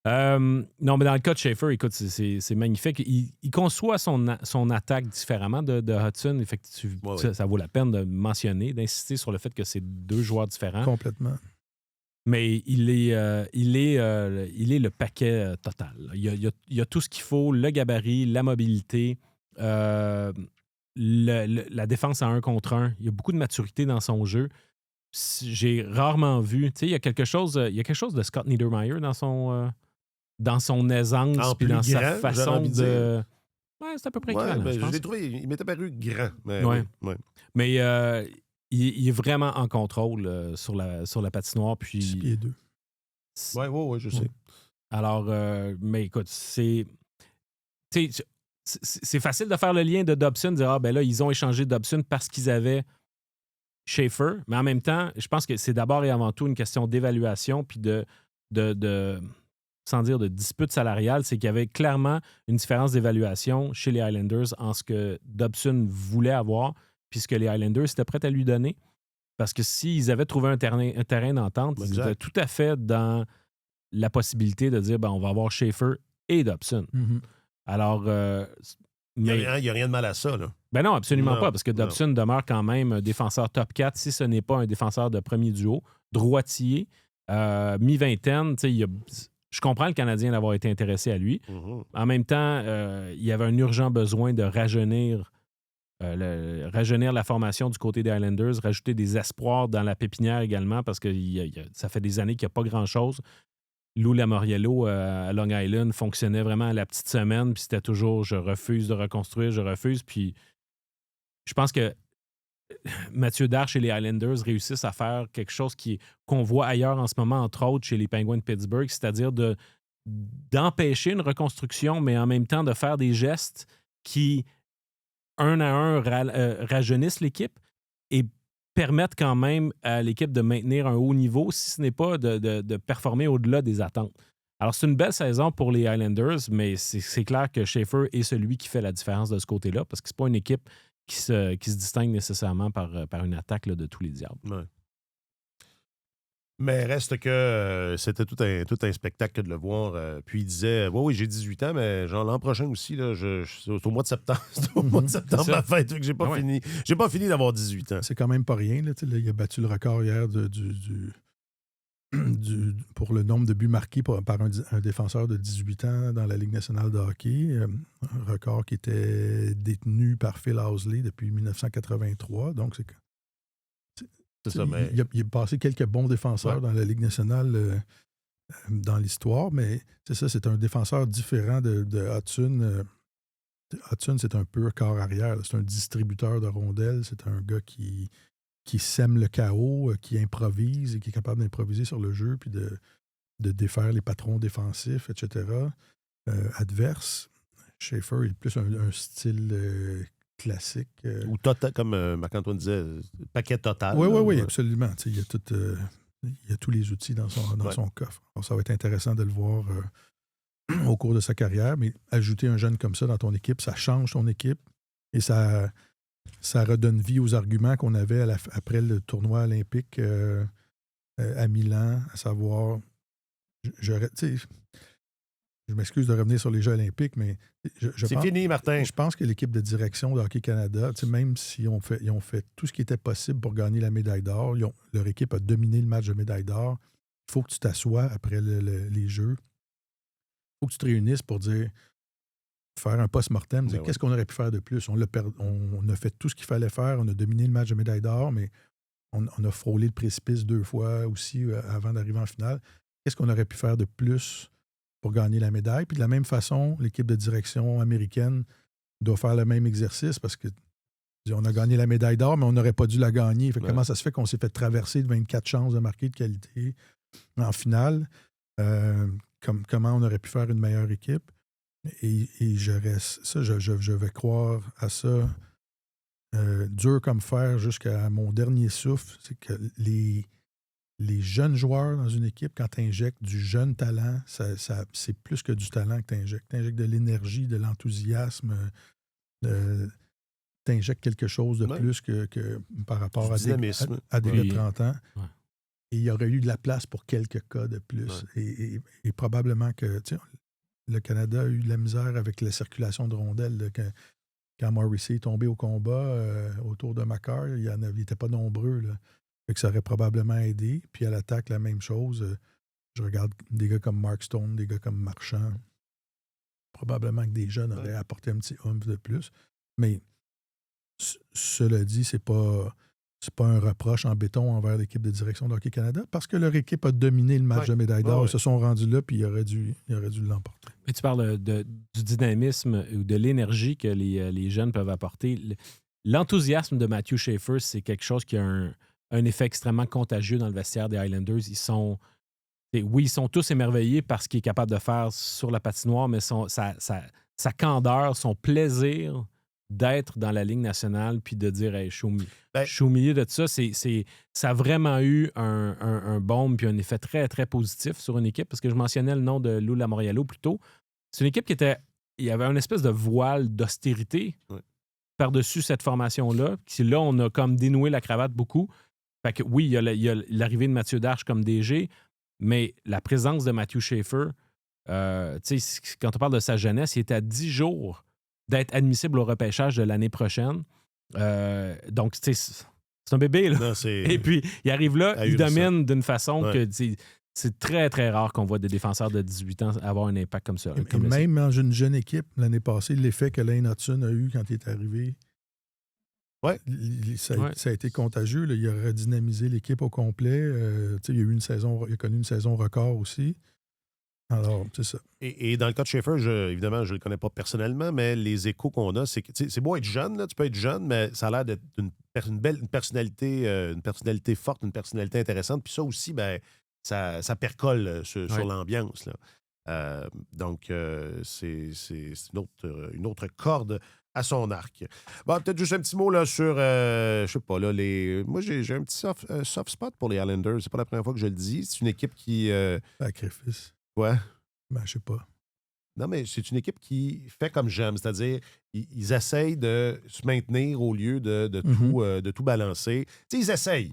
Non, mais dans le cas de Schaefer, écoute, c'est magnifique. Il conçoit son attaque différemment de Hudson. Effectivement, ça vaut la peine de mentionner, d'insister sur le fait que c'est 2 joueurs différents. Complètement. Mais il est le paquet total. Il y a tout ce qu'il faut, le gabarit, la mobilité, la défense à 1 contre 1. Il y a beaucoup de maturité dans son jeu. J'ai rarement vu... Tu sais, il y a quelque chose de Scott Niedermayer dans son aisance puis dans sa façon de... Ouais, c'est à peu près équivalent, je pense. Je l'ai trouvé, il m'était paru grand. Mais, mais il est vraiment en contrôle sur la patinoire. Puis 6 pieds 2. Oui, je sais. Alors, mais écoute, c'est facile de faire le lien de Dobson, de dire, là, ils ont échangé Dobson parce qu'ils avaient Schaefer, mais en même temps, je pense que c'est d'abord et avant tout une question d'évaluation puis de sans dire de dispute salariale, c'est qu'il y avait clairement une différence d'évaluation chez les Islanders en ce que Dobson voulait avoir puis ce que les Islanders étaient prêts à lui donner. Parce que s'ils avaient trouvé un terrain d'entente, ils étaient tout à fait dans la possibilité de dire on va avoir Schaefer et Dobson. Mm-hmm. Alors, il n'y a rien de mal à ça, là. Ben non, absolument pas, parce que Dobson demeure quand même un défenseur top 4, si ce n'est pas un défenseur de premier duo, droitier, mi-vingtaine. Je comprends le Canadien d'avoir été intéressé à lui. Mm-hmm. En même temps, il y avait un urgent besoin de rajeunir la formation du côté des Islanders, rajouter des espoirs dans la pépinière également, parce que ça fait des années qu'il n'y a pas grand-chose. Lou Lamoriello à Long Island fonctionnait vraiment à la petite semaine, puis c'était toujours « je refuse de reconstruire, je refuse ». Puis je pense que Mathieu Darche et les Islanders réussissent à faire quelque chose qu'on voit ailleurs en ce moment, entre autres chez les Penguins de Pittsburgh, c'est-à-dire d'empêcher une reconstruction, mais en même temps de faire des gestes qui, un à un, rajeunissent l'équipe et permettent quand même à l'équipe de maintenir un haut niveau, si ce n'est pas de performer au-delà des attentes. Alors, c'est une belle saison pour les Islanders, mais c'est clair que Schaefer est celui qui fait la différence de ce côté-là, parce que c'est pas une équipe qui se distingue nécessairement par une attaque là, de tous les diables. Ouais. Mais reste que c'était tout un spectacle de le voir. Puis il disait oui, j'ai 18 ans, mais genre l'an prochain aussi, là, c'est au mois de septembre. C'est au mois de septembre ma fête, que j'ai pas fini. J'ai pas fini d'avoir 18 ans. C'est quand même pas rien. Là, il a battu le record hier pour le nombre de buts marqués par un défenseur de 18 ans dans la Ligue nationale de hockey. Un record qui était détenu par Phil Housley depuis 1983. Donc, c'est ça, mais... il a passé quelques bons défenseurs dans la Ligue nationale dans l'histoire, mais c'est ça, c'est un défenseur différent de Hudson. Hudson, c'est un pur corps arrière. C'est un distributeur de rondelles. C'est un gars qui sème le chaos, qui improvise et qui est capable d'improviser sur le jeu puis de défaire les patrons défensifs, etc. Adverse. Schaefer est plus un style classique. Ou total, comme Marc-Antoine disait, paquet total. Oui, absolument. Il y a tous les outils dans son coffre. Alors, ça va être intéressant de le voir au cours de sa carrière, mais ajouter un jeune comme ça dans ton équipe, ça change ton équipe et ça redonne vie aux arguments qu'on avait après le tournoi olympique à Milan, à savoir, je m'excuse de revenir sur les Jeux olympiques, mais c'est fini, Martin. Je pense que l'équipe de direction de Hockey Canada, même s'ils ont fait tout ce qui était possible pour gagner la médaille d'or, leur équipe a dominé le match de médaille d'or. Il faut que tu t'assoies après les Jeux. Il faut que tu te réunisses pour faire un post-mortem, dire qu'est-ce qu'on aurait pu faire de plus. On a fait tout ce qu'il fallait faire, on a dominé le match de médaille d'or, mais on a frôlé le précipice 2 fois aussi avant d'arriver en finale. Qu'est-ce qu'on aurait pu faire de plus pour gagner la médaille? Puis de la même façon, l'équipe de direction américaine doit faire le même exercice parce que on a gagné la médaille d'or, mais on n'aurait pas dû la gagner. Comment ça se fait qu'on s'est fait traverser de 24 chances de marquer de qualité en finale? Comment on aurait pu faire une meilleure équipe? Et je vais croire à ça dur comme fer jusqu'à mon dernier souffle. C'est que les jeunes joueurs dans une équipe, quand tu injectes du jeune talent, c'est plus que du talent que tu injectes. Tu injectes de l'énergie, de l'enthousiasme, tu injectes quelque chose de plus que par rapport à des gars de 30 ans. Ouais. il y aurait eu de la place pour quelques cas de plus. Ouais. Et probablement que le Canada a eu de la misère avec la circulation de rondelles. Là, quand Morrissey est tombé au combat autour de Makar, il n'était pas nombreux. Là. Fait que ça aurait probablement aidé. Puis à l'attaque, la même chose. Je regarde des gars comme Mark Stone, des gars comme Marchand. Probablement que des jeunes auraient apporté un petit oomph de plus. Mais cela dit, c'est pas un reproche en béton envers l'équipe de direction de Hockey Canada parce que leur équipe a dominé le match de médaille d'or. Ils se sont rendus là puis ils auraient dû l'emporter. Mais tu parles du dynamisme ou de l'énergie que les jeunes peuvent apporter. L'enthousiasme de Matthew Schaefer, c'est quelque chose qui a un effet extrêmement contagieux dans le vestiaire des Islanders. Ils sont tous émerveillés par ce qu'il est capable de faire sur la patinoire, mais sa candeur, son plaisir d'être dans la Ligue nationale puis de dire hey, je suis au milieu de tout ça, ça a vraiment eu un baume puis un effet très, très positif sur une équipe parce que je mentionnais le nom de Lou Lamoriello plus tôt. C'est une équipe il y avait une espèce de voile d'austérité par-dessus cette formation-là. Puis là, on a comme dénoué la cravate beaucoup. Fait que oui, il y a l'arrivée de Mathieu Darche comme DG, mais la présence de Matthew Schaefer, quand on parle de sa jeunesse, il est à 10 jours d'être admissible au repêchage de l'année prochaine. Donc, c'est un bébé. Là. Non, et puis, il arrive là, il domine d'une façon que c'est très, très rare qu'on voit des défenseurs de 18 ans avoir un impact comme ça. Et même dans une jeune équipe, l'année passée, l'effet que Lane Hudson a eu quand il est arrivé, ça a été contagieux. Là. Il a redynamisé l'équipe au complet. Il a connu une saison record aussi. Alors, c'est ça. Et dans le cas de Schaefer, évidemment, je ne le connais pas personnellement, mais les échos qu'on a, c'est que c'est beau être jeune, là, tu peux être jeune, mais ça a l'air d'être une personnalité forte, une personnalité intéressante. Puis ça aussi, ça percole sur l'ambiance. Là. Donc, c'est une autre corde à son arc. Bon, peut-être juste un petit mot là, sur, je sais pas, là, moi, j'ai un petit soft spot pour les Islanders. C'est pas la première fois que je le dis. C'est une équipe qui... Sacrifice. Ouais. Je sais pas. Non, mais c'est une équipe qui fait comme j'aime, c'est-à-dire ils essayent de se maintenir au lieu de tout balancer. Tu sais, ils essayent.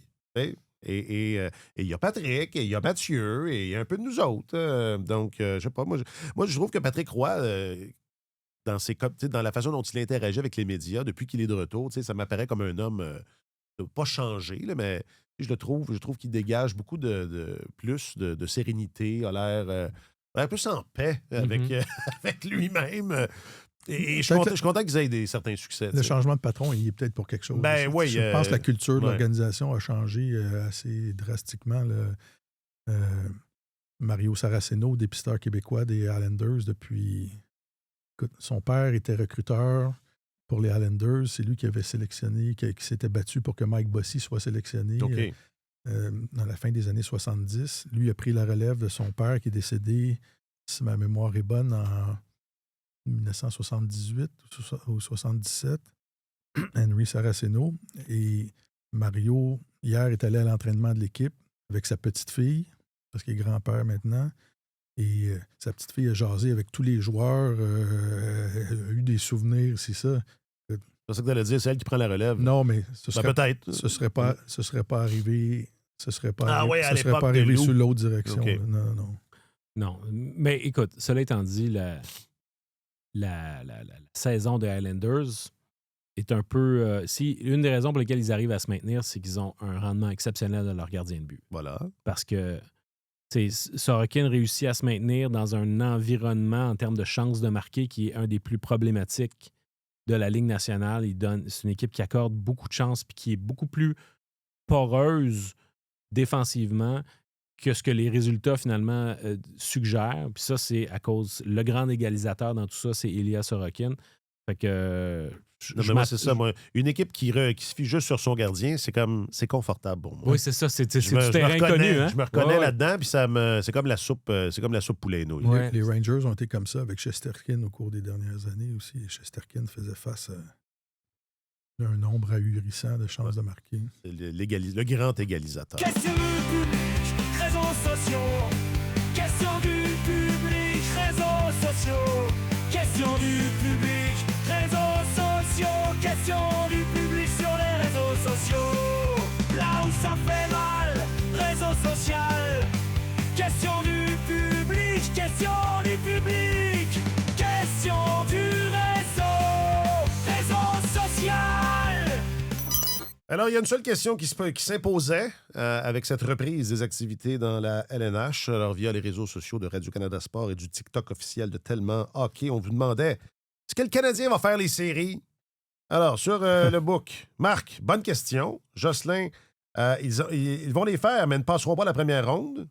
Et il y a Patrick, et il y a Mathieu, et il y a un peu de nous autres. Donc, je sais pas, moi, je trouve que Patrick Roy, dans la façon dont il interagit avec les médias depuis qu'il est de retour, ça m'apparaît comme un homme pas changé, là, mais je trouve qu'il dégage beaucoup plus de sérénité, a l'air plus en paix avec lui-même. Et je suis content qu'ils aient certains succès. Le changement de patron, il est peut-être pour quelque chose. Je pense que la culture de l'organisation a changé assez drastiquement. Mario Saraceno, dépisteur québécois des Islanders depuis... Écoute, son père était recruteur pour les Islanders. C'est lui qui avait sélectionné, qui s'était battu pour que Mike Bossy soit sélectionné dans la fin des années 70. Lui a pris la relève de son père qui est décédé, si ma mémoire est bonne, en 1978 ou 77. Henry Saraceno. Et Mario, hier, est allé à l'entraînement de l'équipe avec sa petite fille, parce qu'il est grand-père maintenant. Et sa petite fille a jasé avec tous les joueurs, a eu des souvenirs, c'est ça. C'est ça que tu allais dire, c'est elle qui prend la relève. Non, mais ce serait pas arrivé. Ce serait pas arrivé sous l'autre direction. Okay. Non. Mais écoute, cela étant dit, la saison des Islanders est un peu... une des raisons pour lesquelles ils arrivent à se maintenir, c'est qu'ils ont un rendement exceptionnel de leur gardien de but. Voilà. Parce que Sorokin réussit à se maintenir dans un environnement en termes de chances de marquer qui est un des plus problématiques de la Ligue nationale. C'est une équipe qui accorde beaucoup de chances et qui est beaucoup plus poreuse défensivement que ce que les résultats finalement suggèrent. Puis ça, c'est à cause... Le grand égalisateur dans tout ça, c'est Ilya Sorokin. Fait que... c'est ça. Moi, une équipe qui se fie juste sur son gardien, c'est confortable pour moi. Oui, c'est ça. C'est du terrain connu. Hein? Je me reconnais là-dedans, puis c'est comme la soupe poulet nouilles. Ouais. Les Rangers ont été comme ça avec Shesterkin au cours des dernières années aussi. Shesterkin faisait face à un nombre ahurissant de chances de marquer. C'est le grand égalisateur. Question du public, réseaux sociaux. Question du public, réseaux sociaux. Question du public, réseaux sociaux. Question du public sur les réseaux sociaux. Là où ça fait mal, réseaux sociaux. question du public, question du réseau social. Alors, il y a une seule question qui s'imposait avec cette reprise des activités dans la LNH. Alors, via les réseaux sociaux de Radio-Canada Sport et du TikTok officiel de Tellement Hockey, on vous demandait est-ce que le Canadien va faire les séries? Alors, sur le book, Marc, bonne question. Jocelyn, ils vont les faire, mais ne passeront pas la première ronde.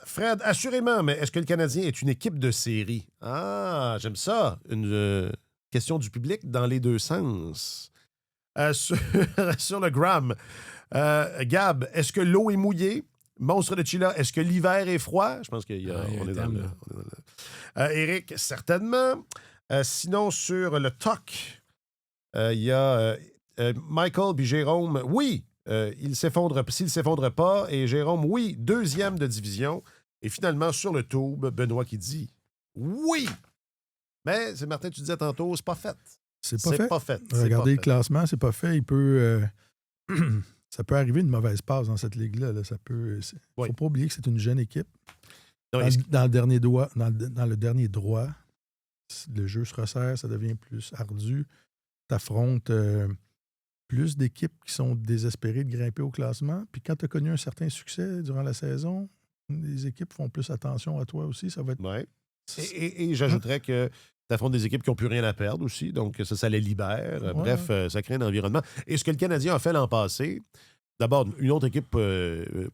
Fred, assurément, mais est-ce que le Canadien est une équipe de série? Ah, j'aime ça. Une question du public dans les deux sens. Sur le gram, Gab, est-ce que l'eau est mouillée? Monstre de Chila, est-ce que l'hiver est froid? Je pense qu'on est dans le... Éric, certainement. Sinon, sur le TOC, il y a Michael puis Jérôme. Oui, s'il s'effondre pas. Et Jérôme, oui, 2e de division. Et finalement, sur le tube, Benoît qui dit oui. Mais, c'est Martin, tu disais tantôt, c'est pas fait. C'est pas fait. C'est Regardez pas le classement, c'est pas fait. Il peut... ça peut arriver une mauvaise passe dans cette ligue-là. Là. Ça peut... Faut pas oublier que c'est une jeune équipe. Dans le dernier droit, le jeu se resserre, ça devient plus ardu. Tu affrontes plus d'équipes qui sont désespérées de grimper au classement. Puis quand tu as connu un certain succès durant la saison, les équipes font plus attention à toi aussi. Ça va être... Ouais. Et j'ajouterais que tu affrontes des équipes qui n'ont plus rien à perdre aussi. Donc, ça les libère. Ouais. Bref, ça crée un environnement. Et ce que le Canadien a fait l'an passé, d'abord, une autre équipe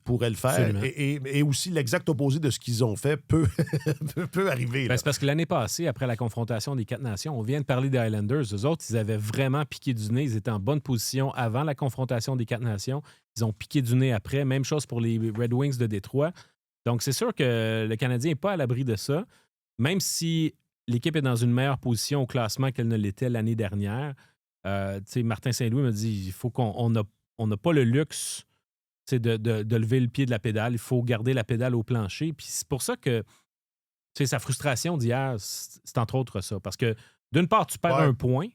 pourrait le faire. Et aussi, l'exact opposé de ce qu'ils ont fait peut arriver. Ben, c'est parce que l'année passée, après la confrontation des 4 nations, on vient de parler des Islanders. Eux autres, ils avaient vraiment piqué du nez. Ils étaient en bonne position avant la confrontation des 4 nations. Ils ont piqué du nez après. Même chose pour les Red Wings de Détroit. Donc, c'est sûr que le Canadien n'est pas à l'abri de ça. Même si l'équipe est dans une meilleure position au classement qu'elle ne l'était l'année dernière, Martin Saint-Louis me dit il faut qu'on n'a pas le luxe de lever le pied de la pédale. Il faut garder la pédale au plancher. Puis c'est pour ça que sa frustration d'hier, c'est entre autres ça. Parce que d'une part, tu perds un point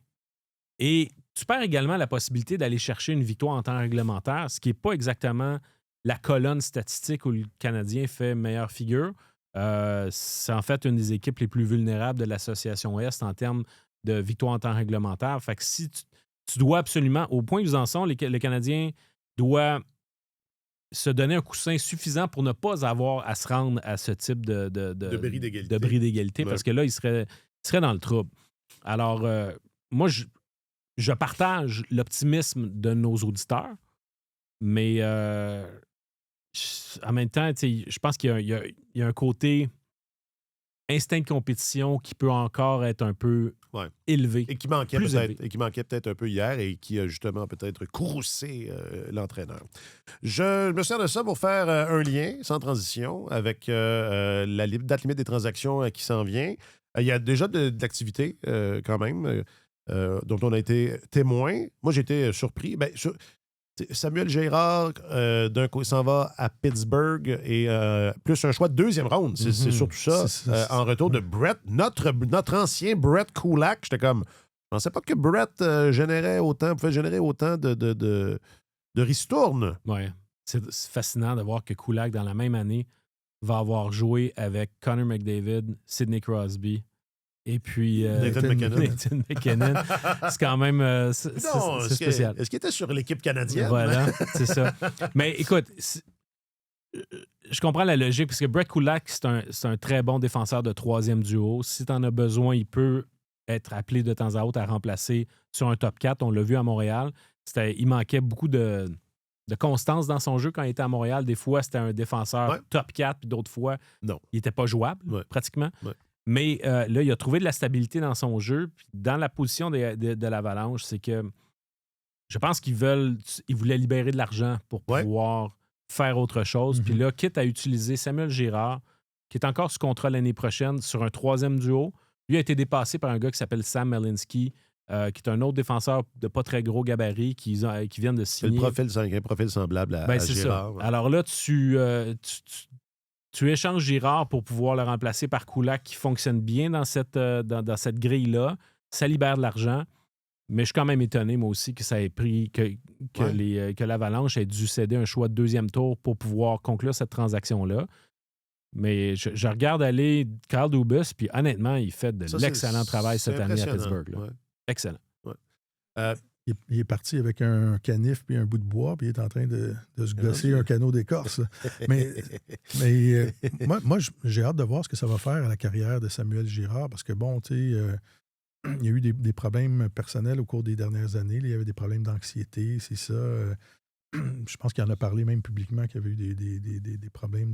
et tu perds également la possibilité d'aller chercher une victoire en temps réglementaire, ce qui n'est pas exactement la colonne statistique où le Canadien fait meilleure figure. C'est en fait une des équipes les plus vulnérables de l'association Est en termes de victoire en temps réglementaire. Fait que si tu dois absolument, au point où ils en sont, le Canadien doit se donner un coussin suffisant pour ne pas avoir à se rendre à ce type de bris d'égalité. Parce que là, il serait dans le trouble. Alors, moi, je partage l'optimisme de nos auditeurs, mais en même temps, je pense qu'il y a un côté instinct de compétition qui peut encore être un peu élevé. Et qui manquait peut-être un peu hier et qui a justement peut-être courroucé l'entraîneur. Je me sers de ça pour faire un lien, sans transition, avec la date limite des transactions qui s'en vient. Il y a déjà de l'activité quand même dont on a été témoin. Moi, j'ai été surpris. Samuel Girard, d'un coup, s'en va à Pittsburgh et plus un choix de 2e ronde. C'est surtout ça. En retour de Brett, notre ancien Brett Kulak. J'étais comme, je pensais pas que Brett pouvait générer autant de ristournes. Oui. C'est fascinant de voir que Kulak, dans la même année, va avoir joué avec Connor McDavid, Sidney Crosby. Et puis, Nathan McKinnon. C'est quand même c'est spécial. Est-ce qu'il était sur l'équipe canadienne? Voilà, c'est ça. Mais écoute, je comprends la logique, parce que Brett Kulak, c'est un très bon défenseur de 3e duo. Si tu en as besoin, il peut être appelé de temps à autre à remplacer sur un top 4. On l'a vu à Montréal. Il manquait beaucoup de constance dans son jeu quand il était à Montréal. Des fois, c'était un défenseur top 4, puis d'autres fois, il n'était pas jouable, pratiquement. Ouais. Mais là, il a trouvé de la stabilité dans son jeu. Puis dans la position de l'Avalanche, c'est que je pense qu'ils voulaient libérer de l'argent pour pouvoir faire autre chose. Puis là, quitte à utiliser Samuel Girard, qui est encore sous contrat l'année prochaine sur un 3e duo, lui a été dépassé par un gars qui s'appelle Sam Malinsky, qui est un autre défenseur de pas très gros gabarit qui vient de signer. C'est un profil semblable à Girard. Ça. Alors là, tu échanges Girard pour pouvoir le remplacer par Kulak qui fonctionne bien dans cette grille-là. Ça libère de l'argent. Mais je suis quand même étonné, moi aussi, que ça ait pris que l'Avalanche ait dû céder un choix de 2e tour pour pouvoir conclure cette transaction-là. Mais je regarde aller Kyle Dubas, puis honnêtement, il fait de l'excellent travail cette année à Pittsburgh. Là. Ouais. Excellent. Ouais. Il est parti avec un canif puis un bout de bois, puis il est en train de se gosser un canot d'écorce. mais moi, j'ai hâte de voir ce que ça va faire à la carrière de Samuel Girard, parce que, bon, tu sais, il y a eu des problèmes personnels au cours des dernières années. Là, il y avait des problèmes d'anxiété, c'est ça. Je pense qu'il en a parlé même publiquement qu'il y avait eu des problèmes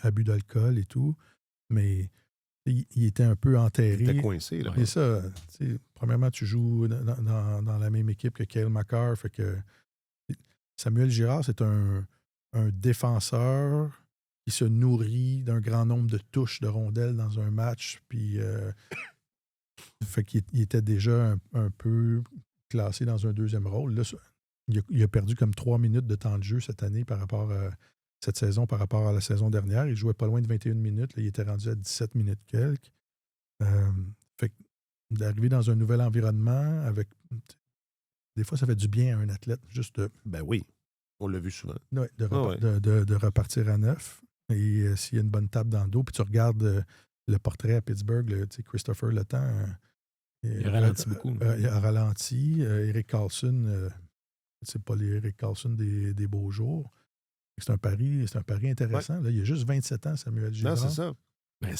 d'abus d'alcool et tout. Mais il était un peu enterré. Il était coincé, là. C'est ça. Premièrement, tu joues dans la même équipe que Cale Makar. Fait que Samuel Girard, c'est un défenseur qui se nourrit d'un grand nombre de touches de rondelles dans un match. Puis, fait qu'il était déjà un peu classé dans un deuxième rôle. Là, il a perdu comme 3 minutes de temps de jeu cette année par rapport à cette saison, par rapport à la saison dernière. Il jouait pas loin de 21 minutes. Là, il était rendu à 17 minutes quelques. Fait que d'arriver dans un nouvel environnement avec... Des fois, ça fait du bien à un athlète, juste de... Ben oui, on l'a vu souvent. Ouais, de repartir à neuf. Et s'il y a une bonne tape dans le dos, puis tu regardes le portrait à Pittsburgh, Christopher Le Temps... il ralentit beaucoup. Il a ralenti. Eric Carlson, c'est pas l'Eric Carlson des beaux jours. C'est un pari intéressant. Ouais. Là, il a juste 27 ans, Samuel Girard. Non, c'est ça. Ben,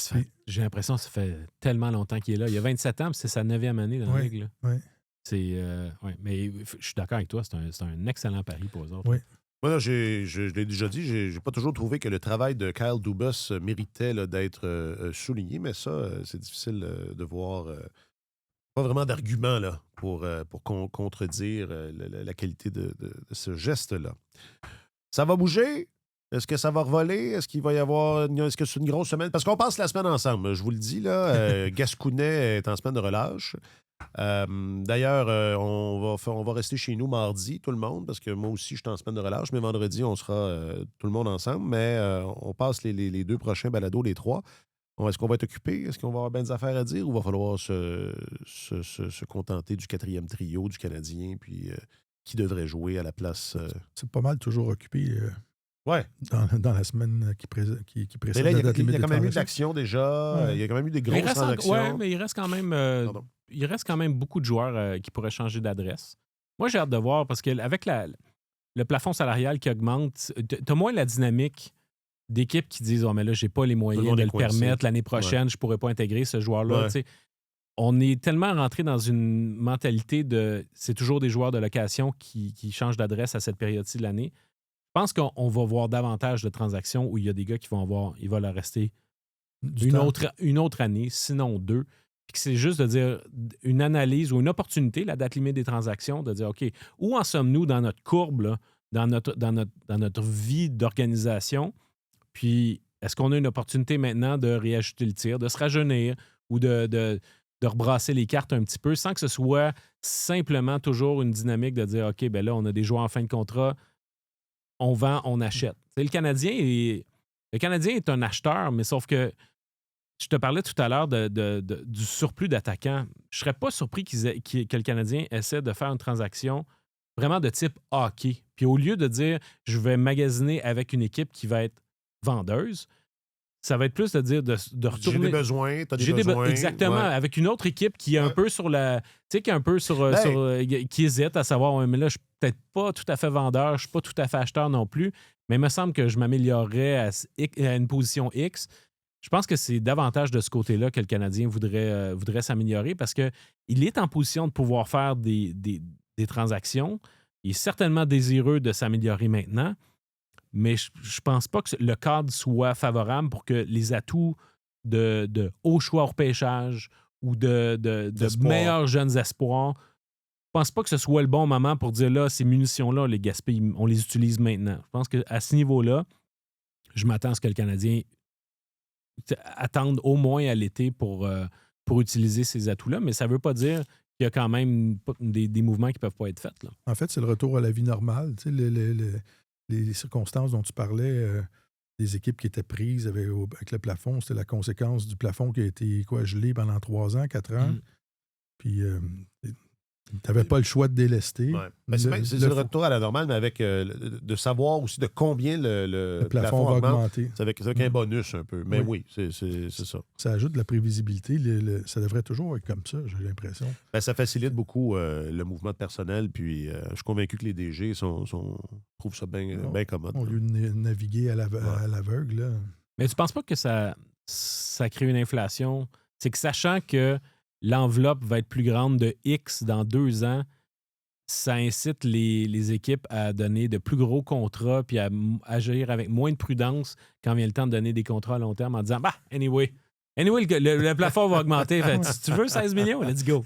j'ai l'impression que ça fait tellement longtemps qu'il est là. Il a 27 ans, puis c'est sa 9e année dans la Ligue. Là. Ouais. Mais je suis d'accord avec toi, c'est un excellent pari pour eux autres. Oui. Moi, je l'ai déjà dit, j'ai pas toujours trouvé que le travail de Kyle Dubas méritait là, d'être souligné, mais ça, c'est difficile de voir. Pas vraiment d'argument là, pour contredire la qualité de ce geste-là. Ça va bouger? Est-ce que ça va revoler? Est-ce qu'il va y avoir... Est-ce que c'est une grosse semaine? Parce qu'on passe la semaine ensemble, je vous le dis. Là, Gascounet est en semaine de relâche. D'ailleurs, on va rester chez nous mardi, tout le monde, parce que moi aussi, je suis en semaine de relâche, mais vendredi, on sera tout le monde ensemble. Mais on passe les 2 prochains balados, les 3. Est-ce qu'on va être occupé? Est-ce qu'on va avoir bien des affaires à dire ou va falloir se contenter du 4e trio du Canadien, puis qui devrait jouer à la place... C'est pas mal toujours occupé ouais. dans la semaine qui précède là, la date limite. Il y a quand même eu de l'action déjà. Ouais. Il y a quand même eu des grosses transactions. Oui, mais il reste quand même beaucoup de joueurs qui pourraient changer d'adresse. Moi, j'ai hâte de voir parce qu'avec le plafond salarial qui augmente, tu as moins la dynamique d'équipes qui disent « Oh, mais là, j'ai pas les moyens de le permettre. L'année prochaine, je pourrais pas intégrer ce joueur-là. Ouais. » On est tellement rentré dans une mentalité de « c'est toujours des joueurs de location qui changent d'adresse à cette période-ci de l'année ». Je pense qu'on va voir davantage de transactions où il y a des gars qui il va leur rester une autre année, sinon 2. Puis que c'est juste de dire une analyse ou une opportunité, la date limite des transactions, de dire OK, où en sommes-nous dans notre courbe, là, dans notre vie d'organisation? Puis, est-ce qu'on a une opportunité maintenant de réajuster le tir, de se rajeunir ou de rebrasser les cartes un petit peu sans que ce soit simplement toujours une dynamique de dire OK, ben là, on a des joueurs en fin de contrat, on vend, on achète. T'sais, le Canadien est un acheteur, mais sauf que je te parlais tout à l'heure du surplus d'attaquants. Je ne serais pas surpris que le Canadien essaie de faire une transaction vraiment de type hockey. Puis au lieu de dire je vais magasiner avec une équipe qui va être vendeuse, ça va être plus de dire de retourner. J'ai des besoins, t'as des besoins. Exactement, ouais. Avec une autre équipe qui est un peu sur la. Tu sais, qui est un peu qui hésite à savoir, mais là, je suis peut-être pas tout à fait vendeur, je suis pas tout à fait acheteur non plus, mais il me semble que je m'améliorerais à une position X. Je pense que c'est davantage de ce côté-là que le Canadien voudrait s'améliorer parce qu'il est en position de pouvoir faire des transactions. Il est certainement désireux de s'améliorer maintenant. Mais je pense pas que le cadre soit favorable pour que les atouts de haut choix au repêchage ou de meilleurs jeunes espoirs, je pense pas que ce soit le bon moment pour dire là, ces munitions-là, les gaspilles, on les utilise maintenant. Je pense qu'à ce niveau-là, je m'attends à ce que le Canadien attende au moins à l'été pour utiliser ces atouts-là, mais ça veut pas dire qu'il y a quand même des mouvements qui peuvent pas être faits. Là. En fait, c'est le retour à la vie normale. Tu sais, les circonstances dont tu parlais, des équipes qui étaient prises avec le plafond, c'était la conséquence du plafond qui a été gelé pendant 3 ans, 4 ans. Puis Tu n'avais pas le choix de délester. Ouais. Ben, c'est le retour à la normale, mais avec de savoir aussi de combien le plafond va augmenter. C'est avec un bonus un peu. Mais oui, c'est ça. Ça ajoute de la prévisibilité. Ça devrait toujours être comme ça, j'ai l'impression. Ben, ça facilite beaucoup le mouvement de personnel. Puis je suis convaincu que les DG trouvent ça bien commode. Au lieu de naviguer à l'aveugle. Là. Mais tu penses pas que ça crée une inflation? C'est que sachant que l'enveloppe va être plus grande de X dans 2 ans, ça incite les équipes à donner de plus gros contrats puis à agir avec moins de prudence quand vient le temps de donner des contrats à long terme en disant « Anyway, le plafond va augmenter. Si tu veux 16 millions, let's go. »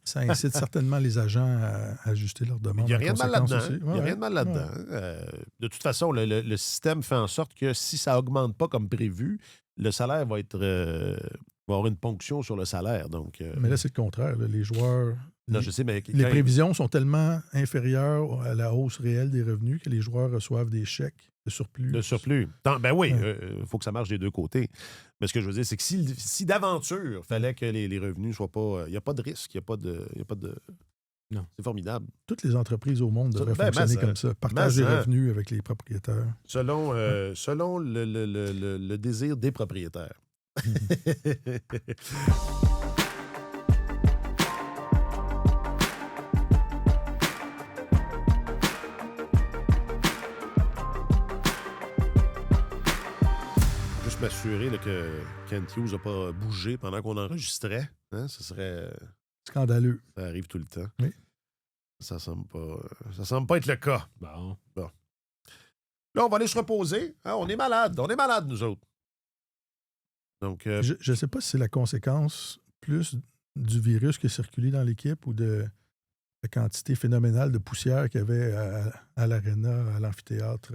Ça incite certainement les agents à ajuster leurs demandes. Il n'y a rien de mal là-dedans. Il n'y a rien de mal là-dedans. De toute façon, le système fait en sorte que si ça n'augmente pas comme prévu, le salaire va avoir une ponction sur le salaire. Donc, mais là, c'est le contraire. Là. Les joueurs... Non, je sais, mais les prévisions sont tellement inférieures à la hausse réelle des revenus que les joueurs reçoivent des chèques de surplus. De surplus. Ben oui, il faut que ça marche des deux côtés. Mais ce que je veux dire, c'est que si d'aventure, fallait que les revenus ne soient pas... Il n'y a pas de risque, il n'y a pas de... Non. C'est formidable. Toutes les entreprises au monde devraient fonctionner comme ça. Partage des revenus avec les propriétaires. Selon le désir des propriétaires. Juste m'assurer là, que Kent Hughes n'a pas bougé pendant qu'on enregistrait. Hein? Ce serait... Scandaleux. Ça arrive tout le temps. Oui. Ça semble pas être le cas. Bon. Là, on va aller se reposer. Hein? On est malades, nous autres. Donc, je ne sais pas si c'est la conséquence plus du virus qui a circulé dans l'équipe ou de la quantité phénoménale de poussière qu'il y avait à l'aréna, à l'amphithéâtre.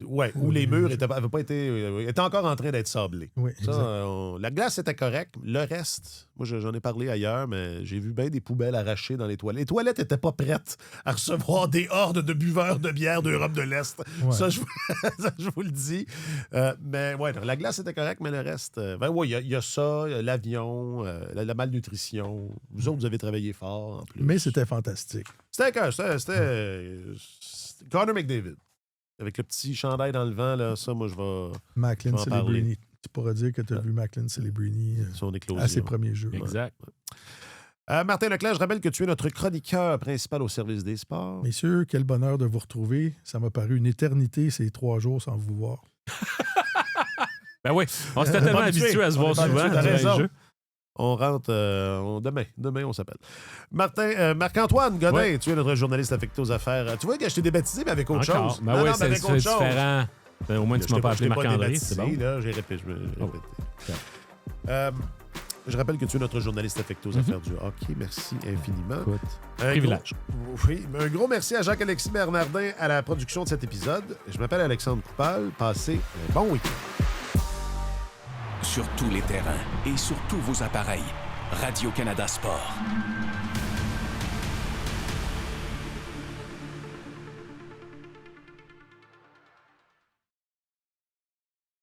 Oui, où les murs étaient encore en train d'être sablés. Oui, la glace était correcte. Le reste, moi, j'en ai parlé ailleurs, mais j'ai vu bien des poubelles arrachées dans les toilettes. Les toilettes n'étaient pas prêtes à recevoir des hordes de buveurs de bière d'Europe de l'Est. Ouais. Ça, je vous le dis. Mais ouais, la glace était correcte, mais le reste... il y a ça, l'avion, la malnutrition. Vous autres, vous avez travaillé fort, en plus. Mais c'était fantastique. C'était Connor McDavid. Avec le petit chandail dans le vent, là, ça, moi, je vais. Macklin Celebrini. Tu pourras dire que tu as vu Macklin Celebrini à ses premiers jeux. Exact. Ouais. Martin Leclerc, je rappelle que tu es notre chroniqueur principal au service des sports. Messieurs, quel bonheur de vous retrouver. Ça m'a paru une éternité ces 3 jours sans vous voir. Ben oui, on s'était tellement habitué à se voir souvent durant les jeux. On rentre demain, on s'appelle. Marc-Antoine Godin, tu es notre journaliste affecté aux affaires. Tu vois que je t'ai débaptisé, mais avec autre chose. Ben oui, c'est différent. Au moins, tu ne m'as pas appelé Marc-André, c'est bon. J'ai répété. Je rappelle que tu es notre journaliste affecté aux affaires du hockey. Merci infiniment. Privilège. Oui, un gros merci à Jacques-Alexis Bernardin à la production de cet épisode. Je m'appelle Alexandre Coupal. Passez un bon week-end. Sur tous les terrains et sur tous vos appareils, Radio-Canada Sport.